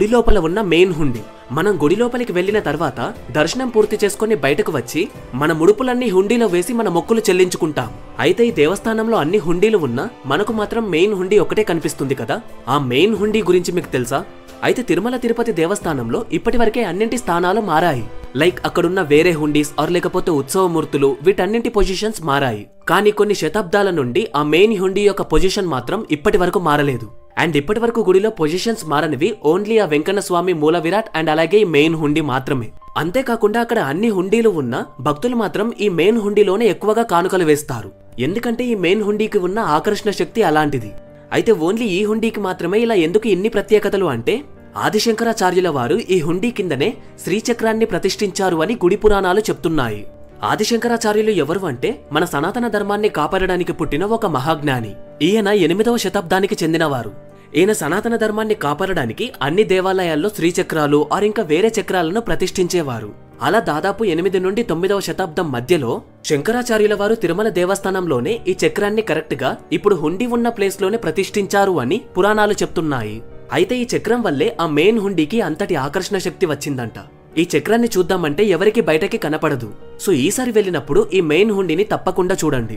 గుడి లోపల ఉన్న మెయిన్ హుండీ. మనం గుడి లోపలికి వెళ్లిన తర్వాత దర్శనం పూర్తి చేసుకుని బయటకు వచ్చి మన ముడుపులన్నీ హుండీలో వేసి మన మొక్కులు చెల్లించుకుంటాం. అయితే ఈ దేవస్థానంలో అన్ని హుండీలు ఉన్నా మనకు మాత్రం మెయిన్ హుండీ ఒకటే కనిపిస్తుంది కదా. ఆ మెయిన్ హుండీ గురించి మీకు తెలుసా? అయితే తిరుమల తిరుపతి దేవస్థానంలో ఇప్పటి వరకే అన్నింటి స్థానాలు మారాయి. లైక్ అక్కడున్న వేరే హుండీస్ ఆర్ లేకపోతే ఉత్సవమూర్తులు వీటన్నింటి పొజిషన్స్ మారాయి. కానీ కొన్ని శతాబ్దాల నుండి ఆ మెయిన్ హుండీ యొక్క పొజిషన్ మాత్రం ఇప్పటి వరకు మారలేదు. అండ్ ఇప్పటి వరకు గుడిలో పొజిషన్స్ మారనివి ఓన్లీ ఆ వెంకన్న స్వామి మూల విరాట్ అండ్ అలాగే ఈ మెయిన్ హుండీ మాత్రమే. అంతేకాకుండా అక్కడ అన్ని హుండీలు ఉన్న భక్తులు మాత్రం ఈ మెయిన్ హుండీలోనే ఎక్కువగా కానుకలు వేస్తారు. ఎందుకంటే ఈ మెయిన్ హుండీకి ఉన్న ఆకర్షణ శక్తి అలాంటిది. అయితే ఓన్లీ ఈ హుండీకి మాత్రమే ఇలా ఎందుకు ఇన్ని ప్రత్యేకతలు అంటే ఆదిశంకరాచార్యుల వారు ఈ హుండీ కిందనే శ్రీచక్రాన్ని ప్రతిష్ఠించారు అని గుడి పురాణాలు చెప్తున్నాయి. ఆదిశంకరాచార్యులు ఎవరు అంటే మన సనాతన ధర్మాన్ని కాపాడడానికి పుట్టిన ఒక మహాజ్ఞాని. ఈయన 8వ శతాబ్దానికి చెందినవారు. ఈయన సనాతన ధర్మాన్ని కాపాడడానికి అన్ని దేవాలయాల్లో శ్రీచక్రాలు ఆర్ ఇంకా వేరే చక్రాలను ప్రతిష్ఠించేవారు. అలా దాదాపు 8 నుండి 9వ శతాబ్దం మధ్యలో శంకరాచార్యుల వారు తిరుమల దేవస్థానంలోనే ఈ చక్రాన్ని కరెక్ట్ గా ఇప్పుడు హుండీ ఉన్న ప్లేస్ లోనే ప్రతిష్ఠించారు అని పురాణాలు చెప్తున్నాయి. అయితే ఈ చక్రం వల్లే ఆ మెయిన్ హుండీకి అంతటి ఆకర్షణ శక్తి వచ్చిందంట. ఈ చక్రాన్ని చూద్దామంటే ఎవరికి బయటకి కనపడదు. సో ఈసారి వెళ్ళినప్పుడు ఈ మెయిన్ హుండీని తప్పకుండా చూడండి.